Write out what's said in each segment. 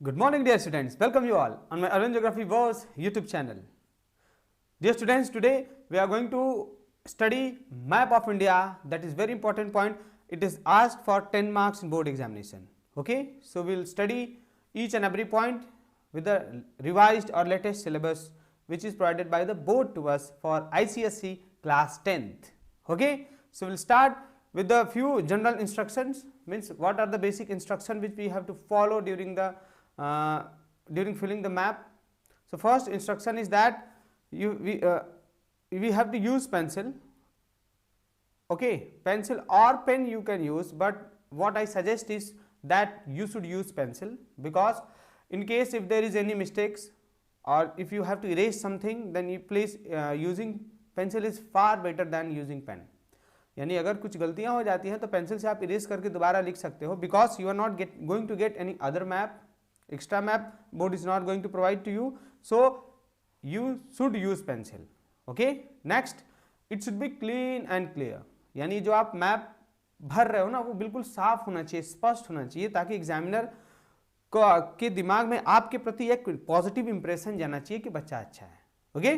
Good morning, dear students. Welcome you all on my Arun Geography Wars YouTube channel. Dear students, today we are going to study map of India. That is very important point. It is asked for 10 marks in board examination. Okay, so we will study each and every point with the revised or latest syllabus which is provided by the board to us for ICSE class 10th. Okay, so we will start with the few general instructions, means what are the basic instructions which we have to follow during the during filling the map. So first instruction is that we have to use pencil. Okay, pencil or pen you can use, but what I suggest is that you should use pencil, because in case if there is any mistakes or if you have to erase something, then you please using pencil is far better than using pen. यानी अगर कुछ गलतियां हो जाती हैं तो pencil से आप इरेज करके दोबारा लिख सकते हो, because you are not going to get any other map, extra map board is not going to provide to you, so you should use pencil. Okay, next it should be clean and clear, यानी जो आप map भर रहे हो ना वो बिल्कुल साफ होना चाहिए, स्पष्ट होना चाहिए, ताकि एग्जामिनर के दिमाग में आपके प्रति एक पॉजिटिव इंप्रेशन जाना चाहिए कि बच्चा अच्छा है. ओके,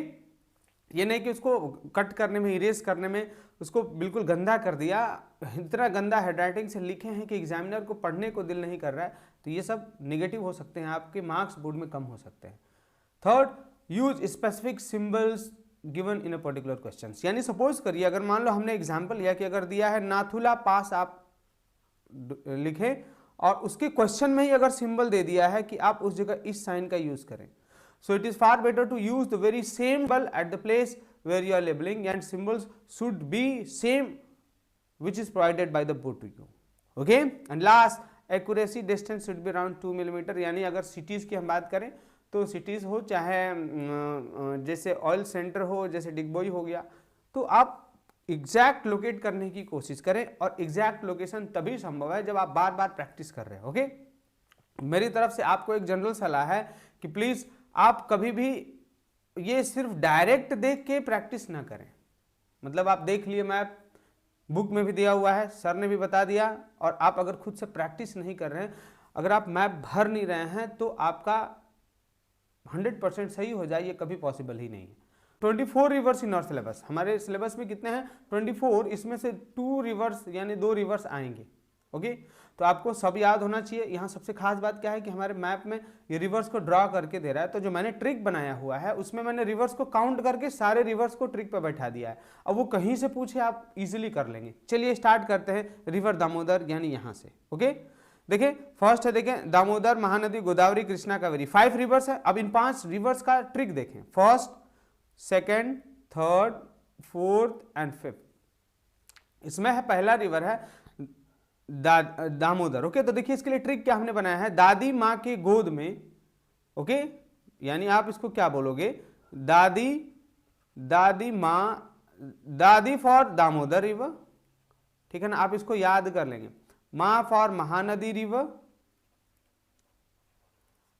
ये नहीं कि उसको कट करने में, इरेज करने में उसको बिल्कुल गंदा कर दिया, इतना गंदा हैंडराइटिंग से लिखे हैं कि एग्जामिनर को पढ़ने को दिल नहीं कर रहा है, तो ये सब नेगेटिव हो सकते हैं, आपके मार्क्स बोर्ड में कम हो सकते हैं. Third, use specific symbols given in a particular question. यानी सपोज करिए अगर मान लो हमने एग्जाम्पल लिया कि अगर दिया है नाथुला पास आप लिखें और उसके क्वेश्चन में ही अगर सिंबल दे दिया है कि आप उस जगह इस साइन का यूज करें, so it is far better to use the very same symbol at the place where you are labeling, and symbols should be same which is provided by the board to you. Okay, and last, accuracy distance should be around 2 mm. यानी अगर cities की हम बात करें तो cities हो चाहे जैसे ऑयल सेंटर हो, जैसे डिगबोई हो गया, तो आप एग्जैक्ट लोकेट करने की कोशिश करें, और एग्जैक्ट लोकेशन तभी संभव है जब आप बार बार प्रैक्टिस कर रहे हो. ओके, मेरी तरफ से आपको एक जनरल सलाह है कि प्लीज आप कभी भी ये सिर्फ डायरेक्ट देख के प्रैक्टिस ना करें. मतलब आप देख लिए मैप, बुक में भी दिया हुआ है, सर ने भी बता दिया, और आप अगर खुद से प्रैक्टिस नहीं कर रहे हैं, अगर आप मैप भर नहीं रहे हैं, तो आपका 100% सही हो जाए ये कभी पॉसिबल ही नहीं है. 24 रिवर्स इन और सिलेबस, हमारे सिलेबस में कितने हैं 24, इसमें से 2 रिवर्स यानी 2 रिवर्स आएंगे. ओके, तो आपको सब याद होना चाहिए. यहाँ सबसे खास बात क्या है कि हमारे मैप में ये रिवर्स को ड्रॉ करके दे रहा है, तो जो मैंने ट्रिक बनाया हुआ है उसमें मैंने रिवर्स को काउंट करके सारे रिवर्स को ट्रिक पर बैठा दिया है. अब वो कहीं से पूछे आप इजीली कर लेंगे. चलिए स्टार्ट करते हैं रिवर दामोदर, यानी यहाँ से. ओके, देखिए फर्स्ट है, देखें दामोदर, महानदी, गोदावरी, कृष्णा, कावेरी, 5 रिवर्स है. अब इन 5 रिवर्स का ट्रिक देखें, first, second, third, fourth and fifth. इसमें है पहला रिवर है दामोदर. ओके, तो देखिए इसके लिए ट्रिक क्या हमने बनाया है, दादी माँ के गोद में. ओके, यानी आप इसको क्या बोलोगे, दादी माँ, दादी फॉर दामोदर रिवर, ठीक है ना, आप इसको याद कर लेंगे. माँ फॉर महानदी रिवर,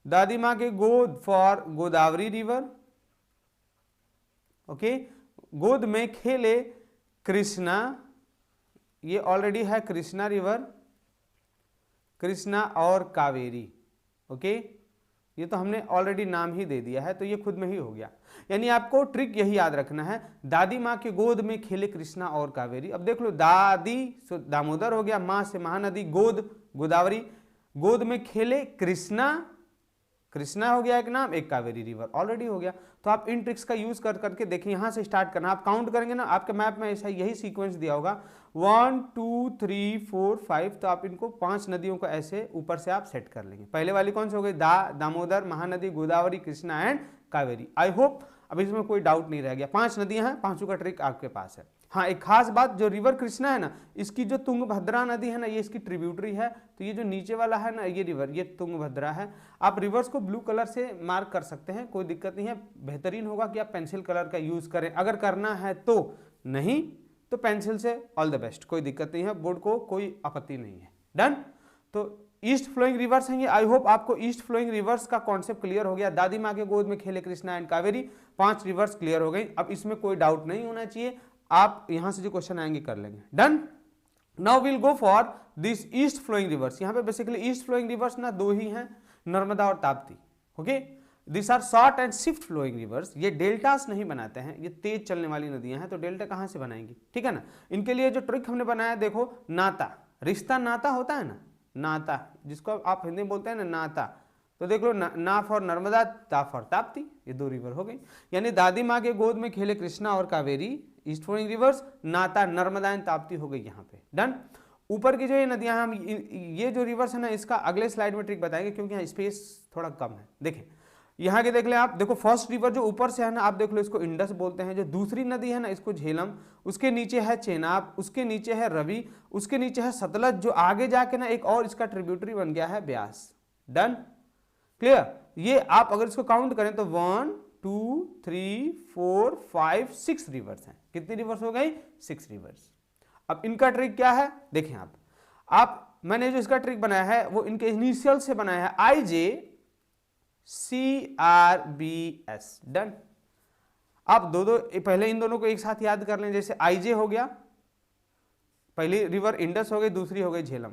दादी माँ के गोद फॉर गोदावरी रिवर. ओके, गोद में खेले कृष्णा, ये ऑलरेडी है कृष्णा रिवर, कृष्णा और कावेरी. ओके, ये तो हमने ऑलरेडी नाम ही दे दिया है, तो ये खुद में ही हो गया. यानी आपको ट्रिक यही याद रखना है, दादी माँ के गोद में खेले कृष्णा और कावेरी. अब देख लो, दादी दामोदर हो गया, माँ से महानदी, गोद गोदावरी, गोद में खेले कृष्णा, कृष्णा हो गया एक नाम, एक कावेरी रिवर ऑलरेडी हो गया. तो आप इन ट्रिक्स का यूज कर करके देखिए, यहां से स्टार्ट करना. आप काउंट करेंगे ना, आपके मैप में ऐसा यही सीक्वेंस दिया होगा 1 2 3 4 5, तो आप इनको 5 नदियों को ऐसे ऊपर से आप सेट कर लेंगे. पहले वाली कौन सी हो गई, Damodar, Mahanadi, Godavari, Krishna and Kaveri. I hope अब इसमें कोई डाउट नहीं रह गया. 5 नदियां हैं, 5 का ट्रिक आपके पास है. हाँ, एक खास बात, जो रिवर कृष्णा है ना, इसकी जो तुंगभद्रा नदी है ना, ये इसकी ट्रिब्यूटरी है, तो ये जो नीचे वाला है ना ये रिवर, ये तुंगभद्रा है. आप रिवर्स को ब्लू कलर से मार्क कर सकते हैं, कोई दिक्कत नहीं है. बेहतरीन होगा कि आप पेंसिल कलर का यूज करें, अगर करना है तो, नहीं तो पेंसिल से ऑल द बेस्ट, कोई दिक्कत नहीं है, बोर्ड को कोई आपत्ति नहीं है. डन. तो ईस्ट फ्लोइंग रिवर्स हैं ये. आई होप आपको ईस्ट फ्लोइंग रिवर्स का कॉन्सेप्ट क्लियर हो गया. दादी माँ के गोद में खेले Krishna and Kaveri, 5 reverse clear हो गई. अब इसमें कोई डाउट नहीं होना चाहिए, आप यहां से जो क्वेश्चन आएंगे कर लेंगे. Done. Now will go for this east flowing rivers. यहाँ पे बेसिकली ईस्ट फ्लोइंग रिवर्स ना 2 ही हैं, नर्मदा और Tapti. Okay, this are short and swift flowing rivers. ये डेल्टास नहीं बनाते हैं, ये तेज चलने वाली नदियां हैं, तो डेल्टा कहाँ से बनाएंगी, ठीक है ना। इनके लिए जो ट्रिक हमने बनाया, देखो नाता, रिश्ता नाता होता है ना, नाता जिसको आप हिंदी में बोलते हैं ना नाता, तो देख लो ना फॉर नर्मदा, ता फॉर ताप्ती, ये दो रिवर हो गई। यानी दादी माँ के गोद में खेले कृष्णा और कावेरी, ईस्ट फ्लोइंग रिवर्स, नाता नर्मदा एंड ताप्ती हो गई यहाँ पे, डन। ऊपर की जो ये नदियां, हम ये जो रिवर्स है ना, इसका अगले स्लाइड में ट्रिक बताएंगे, क्योंकि यहाँ स्पेस थोड़ा कम है। देखें यहाँ के देख ले आप, देखो फर्स्ट रिवर जो ऊपर से है ना, आप देख लो इसको इंडस बोलते हैं। जो दूसरी नदी है ना, इसको झेलम, उसके नीचे है चेनाब, उसके नीचे है रवि, उसके नीचे है सतलज, जो आगे जाके ना एक और इसका ट्रिब्यूटरी बन गया है ब्यास, डन, क्लियर। ये आप अगर इसको काउंट करें तो 1 2 3 4 5 6 रिवर्स हैं। कितनी रिवर्स हो गई, 6 रिवर्स। अब इनका ट्रिक क्या है, देखें आप मैंने जो इसका ट्रिक बनाया है वो इनके इनिशियल से बनाया है, IJCRBS, डन। आप दो पहले इन दोनों को एक साथ याद कर लें, जैसे IJ हो गया, पहली रिवर इंडस हो गई, दूसरी हो गई झेलम।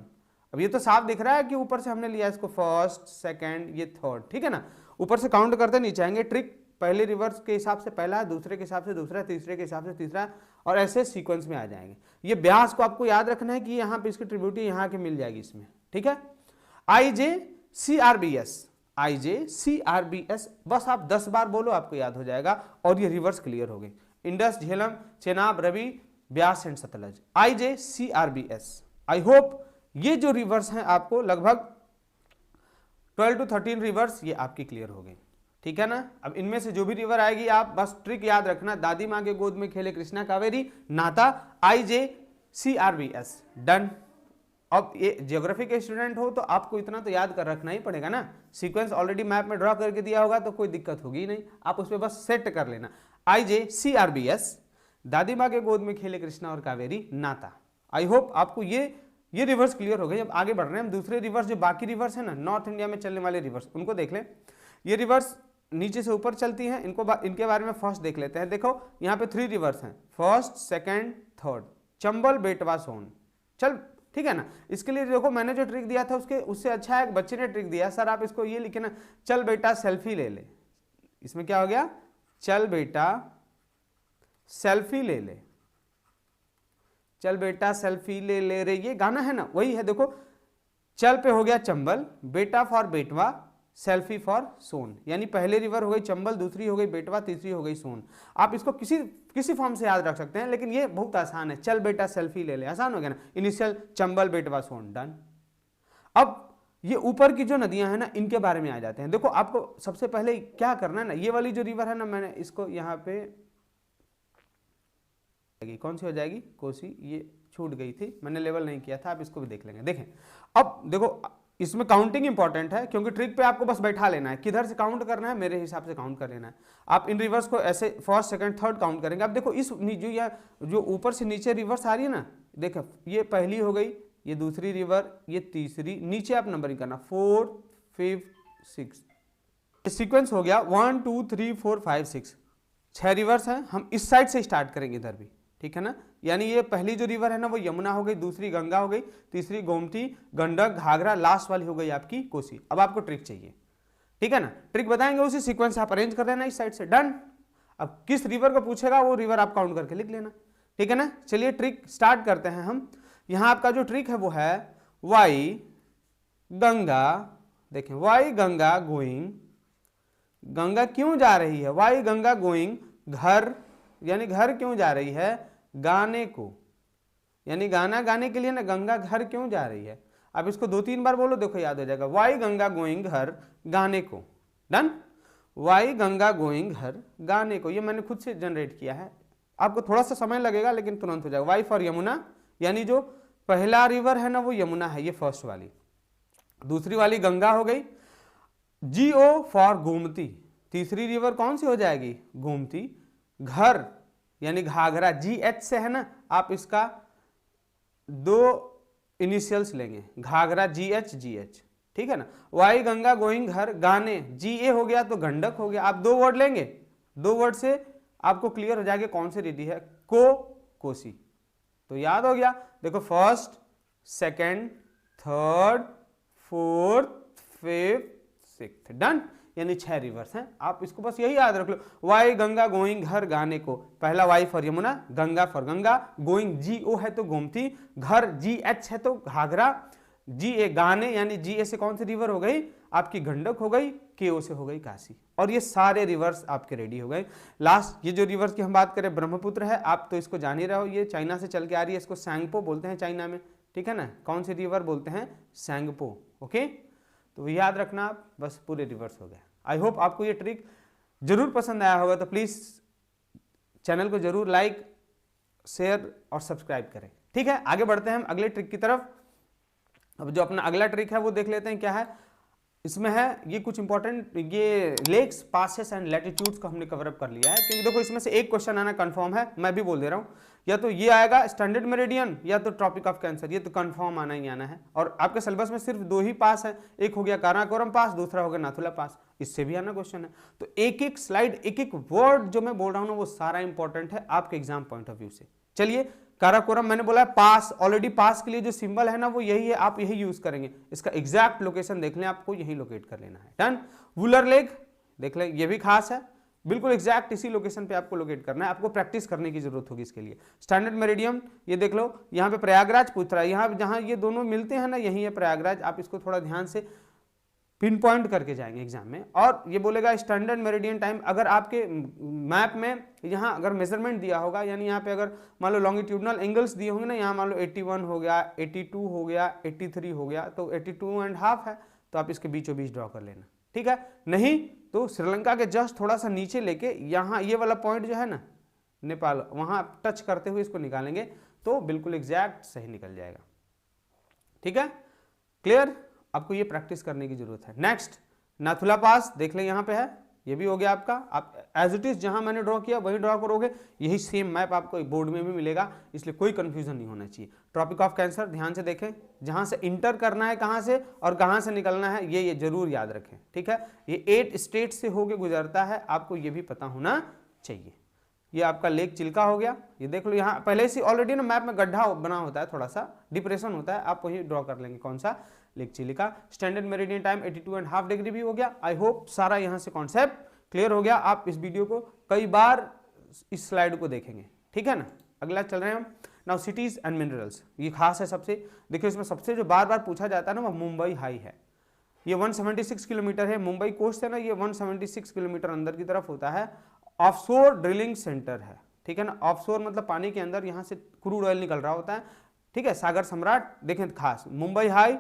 अब ये तो साफ दिख रहा है कि ऊपर से हमने लिया इसको फर्स्ट सेकंड, ये थर्ड, ठीक है ना। ऊपर से काउंट करते नीचे आएंगे। ट्रिक पहले रिवर्स के हिसाब से पहला, दूसरे के हिसाब से दूसरा, तीसरे के हिसाब से तीसरा, और ऐसे सीक्वेंस में आ जाएंगे। ये ब्यास को आपको याद रखना है कि यहाँ पे इसकी ट्रिब्यूटरी यहाँ के मिल जाएगी इसमें, ठीक है। IJCRBS, बस आप 10 बार बोलो, आपको याद हो जाएगा और ये रिवर्स क्लियर हो गए। Indus, Jhelum, Chenab, Ravi, Beas and Sutlej, IJCRBS। I hope ये जो रिवर्स हैं आपको लगभग 12 to 13 रिवर्स ये आपकी क्लियर हो गई, ठीक है ना। अब इनमें से जो भी रिवर आएगी आप बस ट्रिक याद रखना, दादी माँ के गोद में खेले कृष्णा कावेरी, नाता, IJCRBS, डन। अब ये ज्योग्राफी के स्टूडेंट हो तो आपको इतना तो याद कर रखना ही पड़ेगा ना। सीक्वेंस ऑलरेडी मैप में ड्रॉ करके दिया होगा तो कोई दिक्कत होगी नहीं, आप उस पर बस सेट कर लेना। IJCRBS, दादी माँ के गोद में खेले कृष्णा और कावेरी, नाता। आई होप आपको ये रिवर्स क्लियर हो गई। अब आगे बढ़ रहे हैं हम, दूसरे रिवर्स जो बाकी रिवर्स है ना, नॉर्थ इंडिया में चलने वाले रिवर्स, उनको देख लें। ये रिवर्स नीचे से ऊपर चलती हैं, इनके बारे में फर्स्ट देख लेते हैं। देखो यहाँ पे 3 रिवर्स हैं, फर्स्ट सेकंड थर्ड, चंबल, बेटवा, सोन, चल, ठीक है ना। इसके लिए देखो मैंने जो ट्रिक दिया था उससे अच्छा है, एक बच्चे ने ट्रिक दिया, सर आप इसको ये लिखे ना, चल बेटा सेल्फी ले ले। इसमें क्या हो गया, चल बेटा सेल्फी ले ले, चल बेटा सेल्फी ले ले रे, ये गाना है ना, वही है। देखो चल पे हो गया चंबल, बेटा फॉर बेटवा, सेल्फी फॉर सोन, यानी पहले रिवर हो गई चंबल, दूसरी हो गई बेटवा, तीसरी हो गई सोन। आप इसको किसी फॉर्म से याद रख सकते हैं, लेकिन ये बहुत आसान है, चल बेटा सेल्फी ले ले, आसान हो गया ना। इनिशियल चंबल, बेटवा, सोन, डन। अब ये ऊपर की जो नदियां हैं ना, इनके बारे में आ जाते हैं। देखो आपको सबसे पहले क्या करना है ना, ये वाली जो रिवर है ना, मैंने इसको यहाँ पे, कौन सी हो जाएगी, कोसी, ये छूट गई थी, मैंने लेवल नहीं किया था, आप इसको भी देख लेंगे। देखें अब देखो इसमें काउंटिंग इंपॉर्टेंट है, क्योंकि ट्रिक पे आपको बस बैठा लेना है, किधर से काउंट करना है मेरे हिसाब से काउंट कर लेना है। आप इन रिवर्स को ऐसे फर्स्ट सेकंड थर्ड काउंट करेंगे। अब देखो इस जो ऊपर से नीचे रिवर्स आ रही है ना, देखो ये पहली हो गई, ये दूसरी रिवर, ये तीसरी, नीचे आप नंबरिंग करना 4 5 6, सीक्वेंस हो गया 1 2 3 4 5 6, 6 रिवर्स हैं। हम इस साइड से स्टार्ट करेंगे इधर भी, ठीक है ना। यानी ये पहली जो रिवर है ना वो यमुना हो गई, दूसरी गंगा हो गई, तीसरी गोमती, गंडक, घाघरा, लास्ट वाली हो गई आपकी कोसी। अब आपको ट्रिक चाहिए, ठीक है ना, ट्रिक बताएंगे, उसी सीक्वेंस से आप अरेंज कर लेना इस साइड से, डन। अब किस रिवर को पूछेगा वो रिवर आप काउंट करके लिख लेना, ठीक है ना। चलिए ट्रिक स्टार्ट करते हैं हम। यहाँ आपका जो ट्रिक है वो है वाई गंगा, देखें वाई गंगा गोइंग, गंगा क्यों जा रही है, वाई गंगा गोइंग घर, यानी घर क्यों जा रही है, गाने को, यानी गाना गाने के लिए ना, गंगा घर क्यों जा रही है। अब इसको 2-3 बार बोलो, देखो याद हो जाएगा, वाई गंगा गोइंग घर गाने को, डन। वाई गंगा गोइंग घर गाने को, ये मैंने खुद से जनरेट किया है, आपको थोड़ा सा समय लगेगा लेकिन तुरंत हो जाएगा। वाई फॉर यमुना, यानी जो पहला रिवर है ना वो यमुना है, ये फर्स्ट वाली, दूसरी वाली गंगा हो गई। GO फॉर गोमती, तीसरी रिवर कौन सी हो जाएगी, गोमती। घर यानी घाघरा, GH से है ना, आप इसका 2 इनिशियल्स लेंगे, घाघरा GH, ठीक है ना। वाई गंगा गोइंग घर गाने, GA हो गया तो गंडक हो गया। आप 2 वर्ड लेंगे, 2 वर्ड से आपको क्लियर हो जाएगा कौन सी रिडी है, कोसी, तो याद हो गया। देखो first second third fourth fifth sixth. Done, यानी 6 रिवर्स हैं। आप इसको बस यही याद रख लो, वाई गंगा गोइंग घर गाने को, पहला Y for Yamuna, Ganga for Ganga, going GO है तो गोमती, घर GH है तो घाघरा, GA गाने यानी GA से कौन सी रिवर हो गई आपकी गंडक हो गई, KO से हो गई काशी। और ये सारे रिवर्स आपके रेडी हो गए। लास्ट ये जो रिवर्स की हम बात करें ब्रह्मपुत्र है, आप तो इसको जान ही रहे हो, ये चाइना से चल के आ रही है, इसको सैंगपो बोलते हैं चाइना में, ठीक है ना। कौन सी रिवर बोलते हैं, सैंगपो। ओके, तो याद रखना आप, बस पूरे रिवर्स हो गए। आई होप आपको ये ट्रिक जरूर पसंद आया होगा, तो प्लीज चैनल को जरूर लाइक शेयर और सब्सक्राइब करें। ठीक है, आगे बढ़ते हैं हम अगले ट्रिक की तरफ। अब जो अपना अगला ट्रिक है वो देख लेते हैं क्या है। इसमें है ये कुछ इंपॉर्टेंट, ये लेक्स पासेस एंड लैटिट्यूड्स को हमने कवर अप कर लिया है, क्योंकि देखो इसमें से एक क्वेश्चन आना कंफर्म है, मैं भी बोल दे रहा हूँ, या तो ये आएगा स्टैंडर्ड मेरिडियन या तो ट्रॉपिक ऑफ कैंसर, ये तो कंफर्म आना ही आना है। और आपके सिलेबस में सिर्फ 2 ही पास है, एक हो गया काराकोरम पास, दूसरा हो गया नाथुला पास, इससे भी आना क्वेश्चन है। तो एक एक स्लाइड, एक एक वर्ड जो मैं बोल रहा हूँ ना, वो सारा इंपॉर्टेंट है आपके एग्जाम पॉइंट ऑफ व्यू से। चलिए, काराकोरम मैंने बोला पास, ऑलरेडी पास के लिए जो सिंबल है ना वो यही है, आप यही यूज करेंगे। इसका एग्जैक्ट लोकेशन देख लें, आपको यही लोकेट कर लेना है। डन। वुलर लेक देख लें, ये भी खास है, बिल्कुल एग्जैक्ट इसी लोकेशन पे आपको लोकेट करना है, आपको प्रैक्टिस करने की जरूरत होगी इसके लिए। स्टैंडर्ड मेरिडियम ये देख लो, यहाँ पे प्रयागराज पूछ रहा है, यहाँ जहाँ ये दोनों मिलते हैं ना, यही है प्रयागराज, आप इसको थोड़ा ध्यान से पिन पॉइंट करके जाएंगे एग्जाम में। और ये बोलेगा स्टैंडर्ड मेरिडियन टाइम, अगर आपके मैप में यहाँ अगर मेजरमेंट दिया होगा, यानी यहाँ पे अगर मान लो लॉन्गिट्यूडनल एंगल्स दिए होंगे ना, यहाँ मान लो 81 हो गया, 82 हो गया, 83 हो गया, तो 82.5 है, तो आप इसके बीचों बीच ड्रॉ कर लेना। ठीक है, नहीं तो श्रीलंका के जस्ट थोड़ा सा नीचे लेके यहाँ ये वाला पॉइंट जो है ना नेपाल, वहाँ टच करते हुए इसको निकालेंगे तो बिल्कुल एग्जैक्ट सही निकल जाएगा। ठीक है, क्लियर, आपको ये प्रैक्टिस करने की जरूरत है। नेक्स्ट नाथुला पास देख लें, यहाँ पे है, ये भी हो गया आपका। आप एज इट इज जहां मैंने ड्रॉ किया वही ड्रॉ करोगे, यही सेम मैप आपको बोर्ड में भी मिलेगा, इसलिए कोई कंफ्यूजन नहीं होना चाहिए। ट्रॉपिक ऑफ कैंसर ध्यान से देखें, जहां से इंटर करना है कहां से और कहां से निकलना है ये जरूर याद रखें। ठीक है, ये 8 स्टेट से होके गुजरता है, आपको ये भी पता होना चाहिए। ये आपका लेक चिल्का हो गया, ये देख लो, यहाँ पहले से ऑलरेडी ना मैप में गड्ढा बना होता है, थोड़ा सा डिप्रेशन होता है, आप वही ड्रॉ कर लेंगे, कौन सा, lake Chilka. Standard meridian time 82.5 degree भी हो गया। आई होप सारा यहाँ से कॉन्सेप्ट क्लियर हो गया। आप इस वीडियो को कई बार इस स्लाइड को देखेंगे, ठीक है ना। अगला चल रहे हैं हम, नाउ सिटीज एंड मिनरल्स, ये खास है सबसे। देखिए इसमें सबसे जो बार बार पूछा जाता है ना, वो मुंबई हाई है। ये 176 किलोमीटर है, मुंबई कोस्ट है ना, ये 176 किलोमीटर अंदर की तरफ होता है। ऑफशोर ड्रिलिंग सेंटर है, ठीक है ना। ऑफशोर मतलब पानी के अंदर, यहाँ से क्रूड ऑयल निकल रहा होता है, ठीक है। सागर सम्राट देखें खास, मुंबई हाई,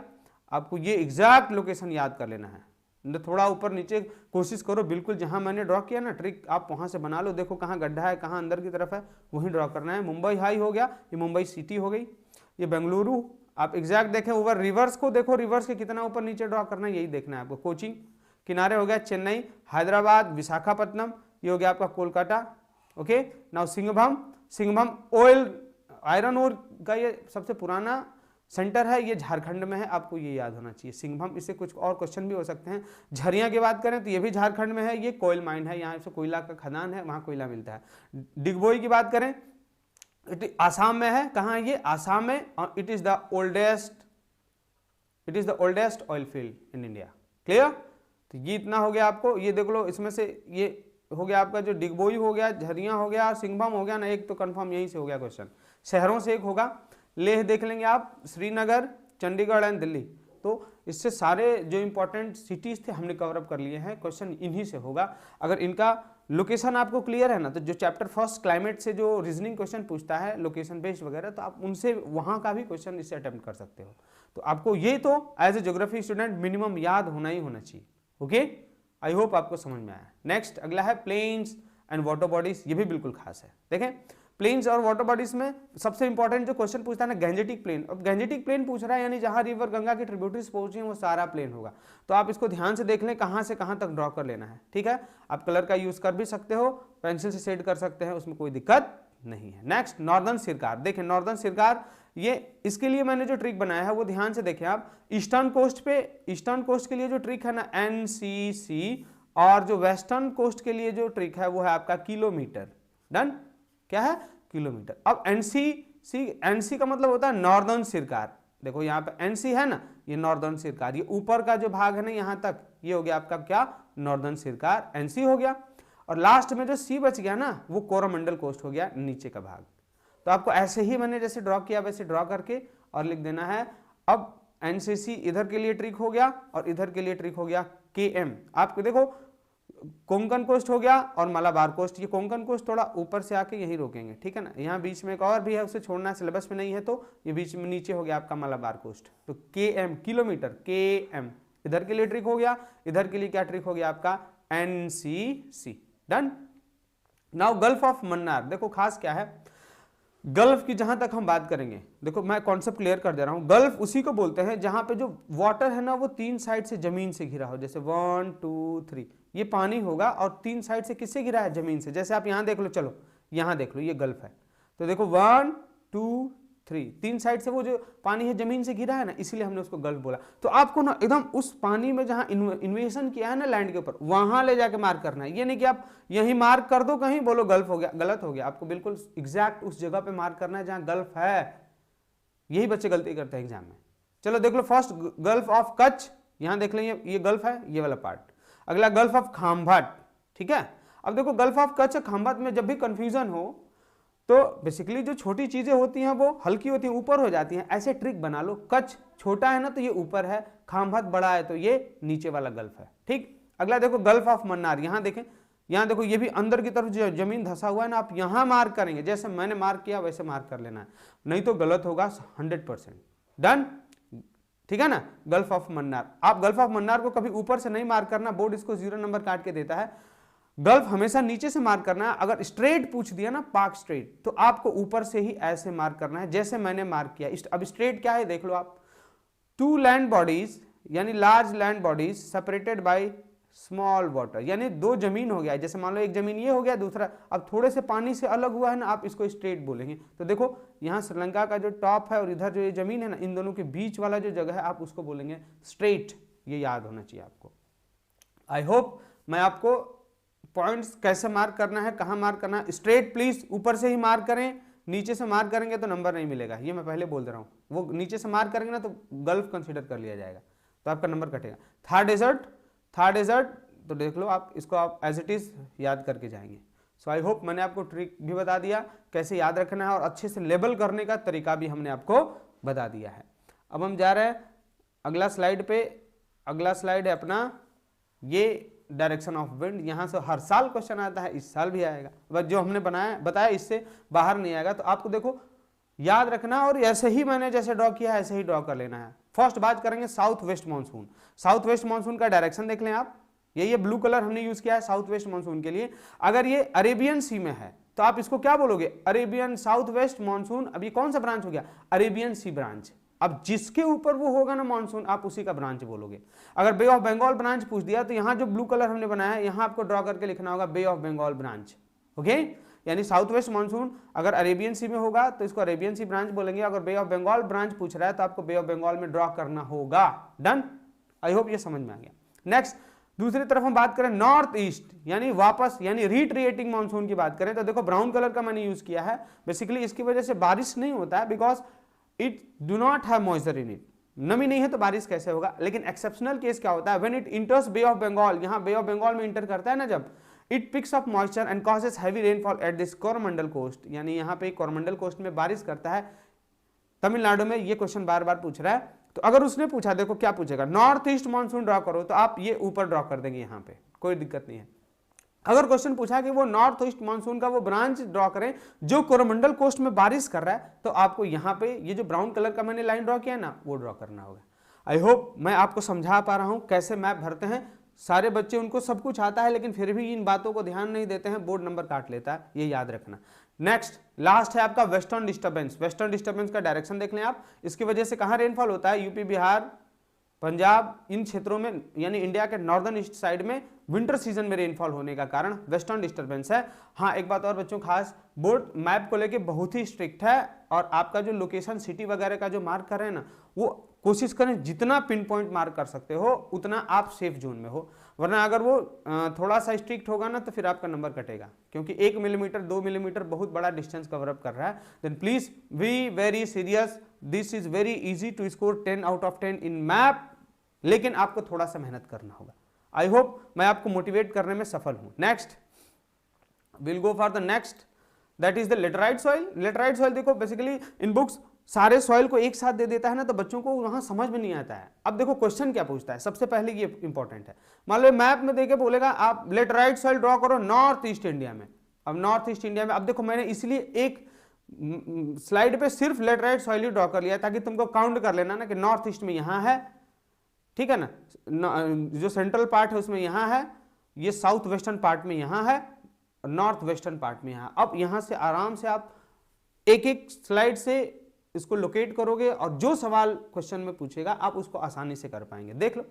आपको ये एग्जैक्ट लोकेशन याद कर लेना है। थोड़ा ऊपर नीचे कोशिश करो, बिल्कुल जहां मैंने ड्रॉ किया ना ट्रिक, आप वहां से बना लो, देखो कहाँ गड्ढा है, कहाँ अंदर की तरफ है, वहीं ड्रॉ करना है। मुंबई हाई हो गया, ये मुंबई सिटी हो गई। ये बेंगलुरु, आप एग्जैक्ट देखें, ऊपर रिवर्स को देखो, रिवर्स के कितना ऊपर नीचे ड्रॉ करना है, यही देखना है आपको। कोचिंग किनारे हो गया चेन्नई, हैदराबाद, विशाखापट्टनम, ये हो गया आपका Kolkata. Okay, now Singhbhum, Singhbhum oil iron ore का ये सबसे पुराना सेंटर है, ये झारखंड में है, आपको ये याद होना चाहिए सिंघभम। इससे कुछ और क्वेश्चन भी हो सकते हैं। झरिया की बात करें तो ये भी झारखंड में है, ये कोयल माइन है, यहाँ से कोयला का खदान है, वहाँ कोयला मिलता है। डिगबोई की बात करें, आसाम में है, कहाँ ये, आसाम में, और it is the oldest oil field in India. Clear, तो ये इतना हो गया आपको। ये देख लो, इसमें से ये हो गया आपका जो डिगबोई हो गया, झरिया हो गया, सिंघभम हो गया ना, एक तो कंफर्म यहीं से हो गया क्वेश्चन। शहरों से एक होगा, लेह देख लेंगे आप, श्रीनगर, चंडीगढ़ एंड दिल्ली। तो इससे सारे जो इंपॉर्टेंट सिटीज थे हमने कवर अप कर लिए हैं, क्वेश्चन इन्हीं से होगा। अगर इनका लोकेशन आपको क्लियर है ना, तो जो चैप्टर फर्स्ट क्लाइमेट से जो रीजनिंग क्वेश्चन पूछता है लोकेशन बेस्ड वगैरह, तो आप उनसे वहाँ का भी क्वेश्चन इससे अटेम्प्ट कर सकते हो। तो आपको ये तो as a geography student minimum याद होना ही होना चाहिए। ओके, आई होप आपको समझ में आया। नेक्स्ट अगला है प्लेन्स एंड वाटर बॉडीज, ये भी बिल्कुल खास है। देखें प्लेन्स और वाटर बॉडीज में सबसे इंपॉर्टेंट जो क्वेश्चन पूछता है ना, गैंजेटिक प्लेन। अब गैंजेटिक प्लेन पूछ रहा है, यानी जहां रिवर गंगा की ट्रिब्यूटरीज पहुंची हैं वो सारा प्लेन होगा। तो आप इसको ध्यान से देख लें, कहां से कहां तक ड्रॉ कर लेना है। ठीक है, आप कलर का यूज कर भी सकते हो, पेंसिल से शेड कर सकते हैं, उसमें कोई दिक्कत नहीं है। नेक्स्ट नॉर्दर्न सिरकार, देखें नॉर्दर्न सिरकार, ये इसके लिए मैंने जो ट्रिक बनाया है वो ध्यान से देखें आप। ईस्टर्न कोस्ट पे, ईस्टर्न कोस्ट के लिए जो ट्रिक है ना NCC, और जो वेस्टर्न कोस्ट के लिए जो ट्रिक है वो है आपका किलोमीटर। डन, क्या है, किलोमीटर। अब NC का मतलब होता है नॉर्दर्न सिरकार, देखो यहाँ पे एनसी है ना, ये नॉर्दर्न सिरकार, ये ऊपर का जो भाग है ना यहाँ तक, ये हो गया आपका क्या, नॉर्दर्न सिरकार, एनसी हो गया। और लास्ट में जो सी बच गया ना, वो कोरोमंडल कोस्ट हो गया, नीचे का भाग। तो आपको ऐसे ही मैंने जैसे ड्रॉ किया वैसे ड्रॉ करके और लिख देना है। अब एनसीसी इधर के लिए ट्रिक हो गया और इधर के लिए ट्रिक हो गया केएम। आपको देखो कोंकण कोस्ट हो गया और मलाबार कोस्ट, ये कोंकण कोस्ट थोड़ा ऊपर से आके यहीं रोकेंगे, ठीक है ना। यहाँ बीच में एक और भी है, उसे छोड़ना सिलेबस में नहीं है, तो ये बीच में नीचे हो गया आपका मलाबार कोस्ट। तो केएम किलोमीटर, केएम इधर के लिए ट्रिक हो गया, इधर के लिए क्या ट्रिक हो गया आपका, NCC. Done. Now gulf of Mannar, देखो खास क्या है गल्फ की, जहां तक हम बात करेंगे, देखो मैं कॉन्सेप्ट क्लियर कर दे रहा हूं। गल्फ उसी को बोलते हैं जहां पे जो वाटर है ना वो 3 साइड से जमीन से घिरा हो, जैसे 1 2 3 ये पानी होगा और 3 साइड से किससे घिरा है, जमीन से। जैसे आप यहां देख लो, चलो यहां देख लो, ये गल्फ है, तो देखो 1 2 3 3 साइड से वो जो पानी है जमीन से घिरा है ना, इसीलिए हमने उसको गल्फ बोला। तो आपको ना एकदम उस पानी में जहां इन्वेशन किया है ना लैंड के ऊपर, वहां ले जाके मार्क करना है। ये नहीं कि आप यहीं मार्क कर दो कहीं, बोलो गल्फ हो गया, गलत हो गया। आपको बिल्कुल एग्जैक्ट उस जगह पे मार्क करना है जहां गल्फ है। यही बच्चे गलती करते हैं एग्जाम में। चलो देख लो, फर्स्ट गल्फ ऑफ कच्छ, यहां देख लेंगे ये गल्फ है, ये वाला पार्ट। अगला गल्फ ऑफ खाम्भाट, ठीक है। अब देखो गल्फ ऑफ कच्छ खाम्भाट में जब भी कंफ्यूजन हो तो बेसिकली जो छोटी चीजें होती हैं वो हल्की होती हैं, ऊपर हो जाती हैं। ऐसे ट्रिक बना लो, कच्छ छोटा है ना तो ये ऊपर है, खाम्भात बड़ा है तो ये नीचे वाला गल्फ है, ठीक। अगला देखो गल्फ ऑफ मन्नार, यहां देखें, यहां देखो ये भी अंदर की तरफ जो जमीन धसा हुआ है ना, आप यहां मार्क करेंगे, जैसे मैंने मार्क किया वैसे मार्क कर लेना है, नहीं तो गलत होगा 100%। डन, ठीक है ना। गल्फ ऑफ मन्नार, आप गल्फ ऑफ मन्नार को कभी ऊपर से नहीं मार्क करना, बोर्ड इसको 0 नंबर काट के देता है। गल्फ हमेशा नीचे से मार्क करना है। अगर स्ट्रेट पूछ दिया ना, पाक स्ट्रेट, तो आपको ऊपर से ही ऐसे मार्क करना है जैसे मैंने मार्क किया। अब स्ट्रेट क्या है देख लो आप, 2 लैंड बॉडीज यानी large land bodies separated by small water, यानी 2 जमीन हो गया, जैसे मान लो एक जमीन ये हो गया, दूसरा अब थोड़े से पानी से अलग हुआ है ना, आप इसको स्ट्रेट बोलेंगे। तो देखो यहाँ श्रीलंका का जो टॉप है और इधर जो ये जमीन है ना, इन दोनों के बीच वाला जो जगह है आप उसको बोलेंगे स्ट्रेट। ये याद होना चाहिए आपको। आई होप मैं आपको पॉइंट्स कैसे मार्क करना है, कहाँ मार्क करना है, स्ट्रेट प्लीज ऊपर से ही मार्क करें, नीचे से मार्क करेंगे तो नंबर नहीं मिलेगा, ये मैं पहले बोल दे रहा हूँ। वो नीचे से मार्क करेंगे ना तो गल्फ कंसीडर कर लिया जाएगा, तो आपका नंबर कटेगा। थार डेजर्ट तो देख लो आप इसको, आप एज इट इज याद करके जाएंगे। सो आई होप मैंने आपको ट्रिक भी बता दिया कैसे याद रखना है, और अच्छे से लेबल करने का तरीका भी हमने आपको बता दिया है। अब हम जा रहे हैं अगला स्लाइड पे। अगला स्लाइड है अपना ये डायरेक्शन ऑफ विंड। यहाँ से हर साल क्वेश्चन आता है, इस साल भी आएगा, बस जो हमने बताया इससे बाहर नहीं आएगा। तो आपको देखो याद रखना, और ऐसे ही मैंने जैसे ड्रॉ किया है ऐसे ही ड्रॉ कर लेना है। फर्स्ट बात करेंगे south west monsoon. South west monsoon का डायरेक्शन देख लें आप, ये ब्लू कलर हमने यूज किया है साउथ वेस्ट मानसून के लिए। अगर ये अरेबियन सी में है तो आप इसको क्या बोलोगे, अरेबियन साउथ वेस्ट मानसून। अब ये कौन सा ब्रांच हो गया, अरेबियन सी ब्रांच। अब जिसके ऊपर वो होगा ना मानसून, आप उसी का ब्रांच बोलोगे। अगर बे ऑफ बंगाल ब्रांच पूछ दिया तो यहाँ जो ब्लू कलर हमने बनाया है, यहाँ आपको ड्रॉ करके लिखना होगा बे ऑफ बंगाल ब्रांच। ओके, यानी साउथ वेस्ट मानसून अगर अरेबियन सी में होगा तो इसको अरेबियन सी ब्रांच बोलेंगे। अगर बे ऑफ बंगाल ब्रांच पूछ रहा है तो आपको बे ऑफ बंगाल में ड्रॉ करना होगा। डन, आई होप ये समझ में आ गया। नेक्स्ट, दूसरी तरफ हम बात करें नॉर्थ ईस्ट, यानी वापस यानी रिट्रिएटिंग मानसून की बात करें तो देखो ब्राउन कलर का मैंने यूज किया है। बेसिकली इसकी वजह से बारिश नहीं होता है, because it do not have moisture in it. नमी नहीं है तो बारिश कैसे होगा। लेकिन एक्सेप्शनल केस क्या होता है, when it enters bay of Bengal, यहाँ बे ऑफ बंगाल में इंटर करता है ना जब, it picks up moisture and causes heavy rainfall at this Coromandel coast, यानी यहाँ पे कोरोमंडल कोस्ट में बारिश करता है। तमिलनाडु में ये क्वेश्चन बार बार पूछ रहा है, तो अगर उसने पूछा, देखो क्या पूछेगा, नॉर्थ ईस्ट मानसून ड्रॉ करो, तो आप ये ऊपर ड्रॉ कर देंगे, यहाँ पे कोई दिक्कत नहीं है। अगर क्वेश्चन पूछा कि वो नॉर्थ ईस्ट मानसून का वो ब्रांच ड्रॉ करें जो कोरोमंडल कोस्ट में बारिश कर रहा है, तो आपको यहाँ पे ये जो ब्राउन कलर का मैंने लाइन ड्रॉ किया ना, वो ड्रॉ करना होगा। आई होप मैं आपको समझा पा रहा हूं कैसे मैप भरते हैं। सारे बच्चे उनको सब कुछ आता है, लेकिन फिर भी इन बातों को ध्यान नहीं देते हैं, बोर्ड नंबर काट लेता है, ये याद रखना। नेक्स्ट लास्ट है आपका वेस्टर्न डिस्टर्बेंस। वेस्टर्न डिस्टर्बेंस का डायरेक्शन देख लें आप। इसकी वजह से कहाँ रेनफॉल होता है, यूपी, बिहार, पंजाब, इन क्षेत्रों में, यानी इंडिया के नॉर्दर्न ईस्ट साइड में विंटर सीजन में रेनफॉल होने का कारण वेस्टर्न डिस्टर्बेंस है। हाँ, एक बात और बच्चों खास, बोर्ड मैप को लेके बहुत ही स्ट्रिक्ट है, और आपका जो लोकेशन सिटी वगैरह का जो मार्क कर रहे हैं ना, वो कोशिश करें जितना पिन पॉइंट मार्क कर सकते हो उतना आप सेफ जोन में हो, वरना अगर वो थोड़ा सा स्ट्रिक्ट होगा ना तो फिर आपका नंबर कटेगा, क्योंकि 1 मिलीमीटर 2 मिलीमीटर बहुत बड़ा डिस्टेंस कवर अप कर रहा है। Then please be very serious, this is very easy to score 10 out of 10 in map, लेकिन आपको थोड़ा सा मेहनत करना होगा। आई होप मैं आपको मोटिवेट करने में सफल हूं। Next will go for the next, that is the laterite soil. Laterite soil देखो बेसिकली इन बुक्स सारे सॉइल को एक साथ दे देता है ना, तो बच्चों को वहां समझ में नहीं आता है। अब देखो क्वेश्चन क्या पूछता है, सबसे पहले ये इंपॉर्टेंट है। मान लो मैप में देके बोलेगा आप लेटराइट सॉइल ड्रॉ करो नॉर्थ ईस्ट इंडिया में। अब नॉर्थ ईस्ट इंडिया में, अब देखो मैंने इसलिए एक स्लाइड पे सिर्फ लेटराइट सॉइल ही ड्रॉ कर लिया ताकि तुमको काउंट कर लेना ना कि नॉर्थ ईस्ट में यहां है, ठीक है ना, जो सेंट्रल पार्ट है उसमें यहां है, ये साउथ वेस्टर्न पार्ट में यहां है, नॉर्थ वेस्टर्न पार्ट में यहां। अब यहां से आराम से आप एक एक स्लाइड से इसको लोकेट करोगे और जो सवाल क्वेश्चन में पूछेगा आप उसको आसानी से कर पाएंगे। देख लो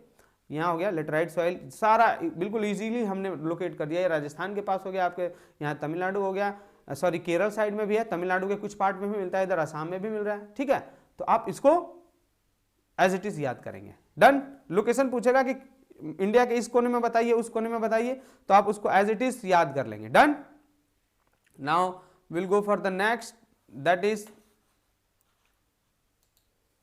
यहाँ हो गया लेटराइट सॉइल, सारा बिल्कुल इजीली हमने लोकेट कर दिया। ये राजस्थान के पास हो गया, आपके यहाँ तमिलनाडु हो गया, सॉरी केरल साइड में भी है, तमिलनाडु के कुछ पार्ट में भी मिलता है, इधर असम में भी मिल रहा है, ठीक है। तो आप इसको एज इट इज याद करेंगे। डन। लोकेशन पूछेगा कि इंडिया के इस कोने में बताइए, उस कोने में बताइए, तो आप उसको एज इट इज याद कर लेंगे। Done. Now will go for the next, that is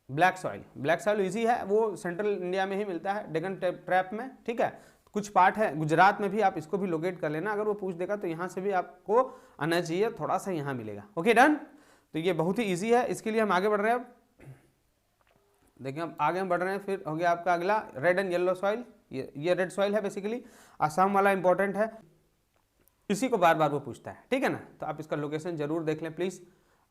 black soil. Black soil easy है, वो सेंट्रल इंडिया में ही मिलता है, डेक्कन ट्रैप में, ठीक है। कुछ पार्ट है गुजरात में भी, आप इसको भी लोकेट कर लेना। अगर वो पूछ देगा तो यहाँ से भी आपको आना चाहिए, थोड़ा सा यहाँ मिलेगा। Okay done. तो ये बहुत ही ईजी है, इसके लिए हम आगे बढ़ रहे हैं। अब देखिए हम आगे बढ़ रहे हैं। फिर हो गया आपका अगला रेड एंड येलो सॉइल। ये रेड सॉइल है बेसिकली, आसाम वाला इंपॉर्टेंट है, इसी को बार बार वो पूछता है, ठीक है ना। तो आप इसका लोकेशन जरूर देख लें प्लीज।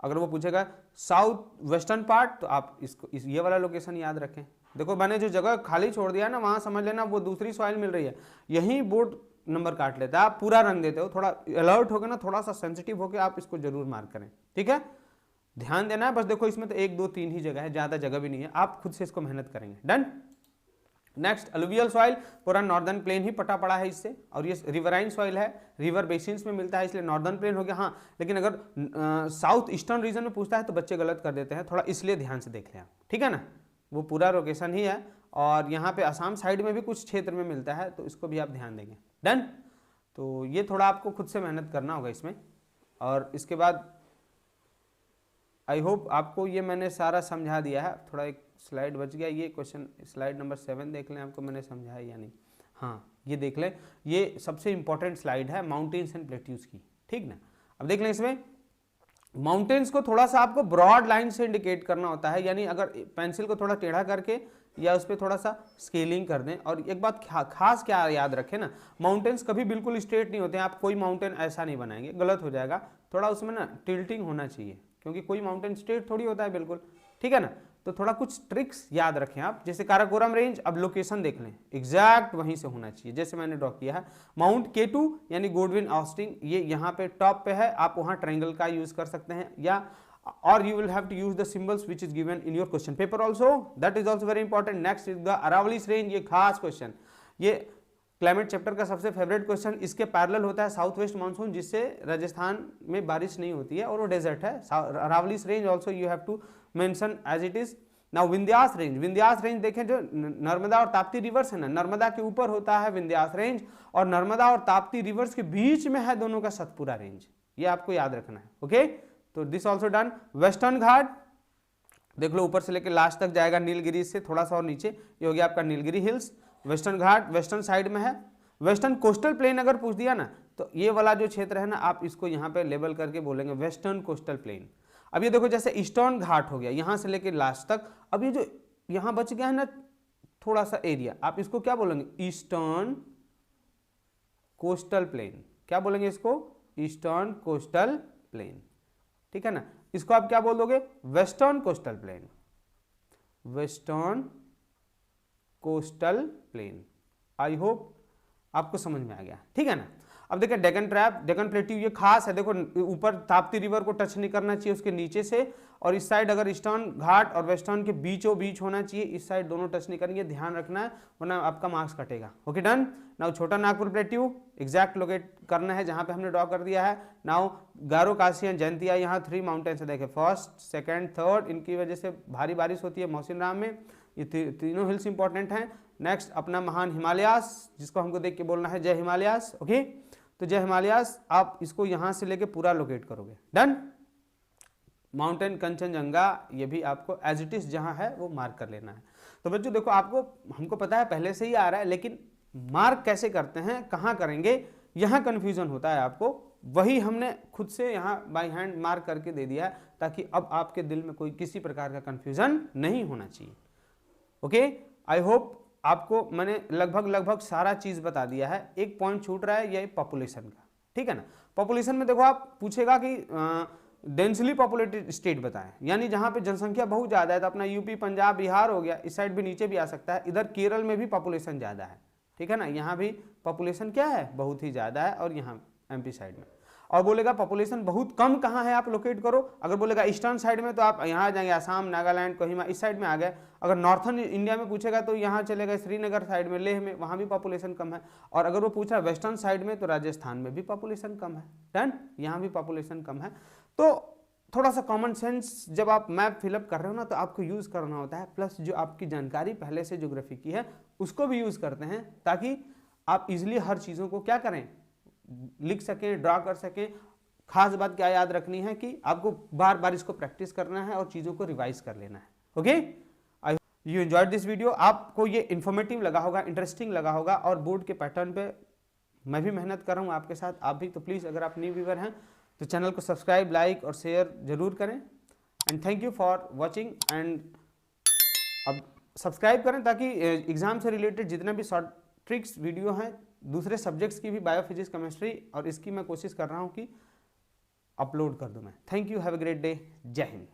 अगर वो पूछेगा साउथ वेस्टर्न पार्ट तो आप इसको ये वाला लोकेशन याद रखें। देखो मैंने जो जगह खाली छोड़ दिया ना, वहां समझ लेना वो दूसरी सॉइल मिल रही है, यही बोर्ड नंबर काट लेता है। आप पूरा रंग देते हो, थोड़ा अलर्ट होकर ना, थोड़ा सा सेंसिटिव होकर आप इसको जरूर मार्क करें, ठीक है। ध्यान देना है बस। देखो इसमें तो 1 2 3 ही जगह है, ज्यादा जगह भी नहीं है, आप खुद से इसको मेहनत करेंगे। डन। नेक्स्ट अलुवियल सॉइल, पूरा नॉर्दर्न प्लेन ही पटा पड़ा है इससे, और ये रिवराइन सॉइल है, रिवर बेसिन्स में मिलता है, इसलिए नॉर्दर्न प्लेन हो गया। हाँ लेकिन अगर साउथ ईस्टर्न रीजन में पूछता है तो बच्चे गलत कर देते हैं, थोड़ा इसलिए ध्यान से देख लें आप, ठीक है ना। वो पूरा लोकेशन ही है, और यहाँ पे असम साइड में भी कुछ क्षेत्र में मिलता है, तो इसको भी आप ध्यान देंगे। डन। तो ये थोड़ा आपको खुद से मेहनत करना होगा इसमें। और इसके बाद आई होप आपको ये मैंने सारा समझा दिया है। थोड़ा एक स्लाइड बच गया, ये क्वेश्चन स्लाइड नंबर 7 देख लें, आपको मैंने समझाया या नहीं। हाँ ये देख लें, ये सबसे इंपॉर्टेंट स्लाइड है माउंटेन्स एंड प्लेट्यूज की, ठीक ना। अब देख लें इसमें माउंटेन्स को थोड़ा सा आपको ब्रॉड लाइन से इंडिकेट करना होता है, यानी अगर पेंसिल को थोड़ा टेढ़ा करके या उस पर थोड़ा सा स्केलिंग कर दें। और एक बात खास क्या याद रखें ना, माउंटेन्स कभी बिल्कुल स्ट्रेट नहीं होते हैं। आप कोई माउंटेन ऐसा नहीं बनाएंगे, गलत हो जाएगा, थोड़ा उसमें ना टिल्टिंग होना चाहिए, क्योंकि कोई माउंटेन स्ट्रेट थोड़ी होता है बिल्कुल, ठीक है ना। तो थोड़ा कुछ ट्रिक्स याद रखें आप, जैसे काराकोरम रेंज, अब लोकेशन देख लें, एग्जैक्ट वहीं से होना चाहिए जैसे मैंने ड्रॉ किया है। माउंट K2 यानी गोडविन ऑस्टिन, ये यहाँ पे टॉप पे है, आप वहाँ ट्रायंगल का यूज कर सकते हैं, या और you will have to use the symbols which is given in your question paper also, that is also very important. Next is the Aravallis range, ये खास क्वेश्चन, ये क्लाइमेट चैप्टर का सबसे फेवरेट क्वेश्चन। इसके पैरेलल होता है south west monsoon, जिससे राजस्थान में बारिश नहीं होती है और वो डेजर्ट है। Aravallis range also you have to mention as it is. Now Vindhyas range, Vindhyas range देखें जो नर्मदा और ताप्ती रिवर्स है ना, नर्मदा के ऊपर होता है विंध्यास रेंज, और नर्मदा और ताप्ती रिवर्स के बीच में है दोनों का सतपुरा रेंज, ये आपको याद रखना है। ओके तो दिस ऑल्सो डन। वेस्टर्न घाट देख लो, ऊपर से लेकर लास्ट तक जाएगा, नीलगिरी से थोड़ा सा और नीचे, ये हो गया आपका नीलगिरी हिल्स। वेस्टर्न घाट वेस्टर्न साइड में है। वेस्टर्न कोस्टल प्लेन अगर पूछ दिया ना, तो ये वाला जो क्षेत्र है ना, आप इसको यहाँ पे लेबल करके बोलेंगे वेस्टर्न कोस्टल प्लेन। अब ये देखो जैसे ईस्टर्न घाट हो गया यहाँ से लेकर लास्ट तक, अब ये जो यहाँ बच गया है ना थोड़ा सा एरिया, आप इसको क्या बोलेंगे, ईस्टर्न कोस्टल प्लेन। क्या बोलेंगे इसको, ईस्टर्न कोस्टल प्लेन, ठीक है ना। इसको आप क्या बोल दोगे, western coastal plain, western coastal plain. I hope आपको समझ में आ गया, ठीक है ना। अब देखिए डेक्कन ट्रैप, डेक्कन प्लेट्यू, ये खास है, देखो ऊपर ताप्ती रिवर को टच नहीं करना चाहिए, उसके नीचे से, और इस साइड अगर ईस्टर्न घाट और वेस्टर्न के बीचों बीच होना चाहिए, इस साइड दोनों टच नहीं करेंगे, ध्यान रखना है वरना आपका मार्क्स कटेगा। Okay done. नाउ छोटा नागपुर प्लेट्यू एग्जैक्ट लोकेट करना है जहां पे हमने ड्रॉ कर दिया है। नाउ गारो कासियन जयंतिया, यहाँ 3 माउंटेन्स है, देखे फर्स्ट सेकेंड थर्ड, इनकी वजह से भारी बारिश होती है मौसिन राम में, ये तीनों हिल्स इंपॉर्टेंट हैं। नेक्स्ट अपना महान हिमालयास, जिसको हमको देख के बोलना है जय हिमालयास। ओके तो जय हिमालयास, आप इसको यहाँ से लेके पूरा लोकेट करोगे। डन। माउंटेन कंचनजंगा, ये भी आपको एज इट इज जहां है वो मार्क कर लेना है। तो बच्चों देखो, आपको हमको पता है पहले से ही आ रहा है, लेकिन मार्क कैसे करते हैं, कहाँ करेंगे, यहाँ कन्फ्यूजन होता है आपको। वही हमने खुद से यहाँ बाय हैंड मार्क करके दे दिया है, ताकि अब आपके दिल में कोई किसी प्रकार का कन्फ्यूजन नहीं होना चाहिए। ओके, आई होप आपको मैंने लगभग सारा चीज बता दिया है। एक पॉइंट छूट रहा है, ये पॉपुलेशन का, ठीक है ना। पॉपुलेशन में देखो, आप पूछेगा कि डेंसली पॉपुलेटेड स्टेट बताएं, यानी जहां पे जनसंख्या बहुत ज्यादा है, तो अपना यूपी, पंजाब, बिहार हो गया, इस साइड भी नीचे भी आ सकता है। इधर केरल में भी पॉपुलेशन ज्यादा है, ठीक है ना, यहाँ भी पॉपुलेशन क्या है, बहुत ही ज्यादा है, और यहाँ एमपी साइड में। और बोलेगा पॉपुलेशन बहुत कम कहाँ है, आप लोकेट करो। अगर बोलेगा ईस्टर्न साइड में, तो आप यहाँ आ जाएंगे, असम, नागालैंड, कोहिमा, इस साइड में आ गए। अगर नॉर्थन इंडिया में पूछेगा तो यहाँ चले गए श्रीनगर साइड में, लेह में, वहाँ भी पॉपुलेशन कम है। और अगर वो पूछ रहा है वेस्टर्न साइड में, तो राजस्थान में भी पॉपुलेशन कम है, डन, यहाँ भी पॉपुलेशन कम है। तो थोड़ा सा कॉमन सेंस जब आप मैप फिलअप कर रहे हो ना, तो आपको यूज़ करना होता है, प्लस जो आपकी जानकारी पहले से ज्योग्राफी की है उसको भी यूज़ करते हैं, ताकि आप इजिली हर चीज़ों को क्या करें, लिख सकें, ड्रा कर सकें। खास बात क्या याद रखनी है कि आपको बार बार इसको प्रैक्टिस करना है और चीज़ों को रिवाइज कर लेना है। Okay, I you enjoyed this video. आपको ये इन्फॉर्मेटिव लगा होगा, इंटरेस्टिंग लगा होगा, और बोर्ड के पैटर्न पे मैं भी मेहनत कर रहा हूँ आपके साथ, आप भी। तो प्लीज़ अगर आप न्यू व्यूअर हैं तो चैनल को सब्सक्राइब, लाइक और शेयर जरूर करें। And thank you for watching. And अब सब्सक्राइब करें, ताकि एग्जाम से रिलेटेड जितने भी शॉर्ट ट्रिक्स वीडियो हैं, दूसरे सब्जेक्ट्स की भी, बायो, फिजिक्स, केमिस्ट्री, और इसकी मैं कोशिश कर रहा हूँ कि अपलोड कर दूं मैं। Thank you, have a great day, जय हिंद।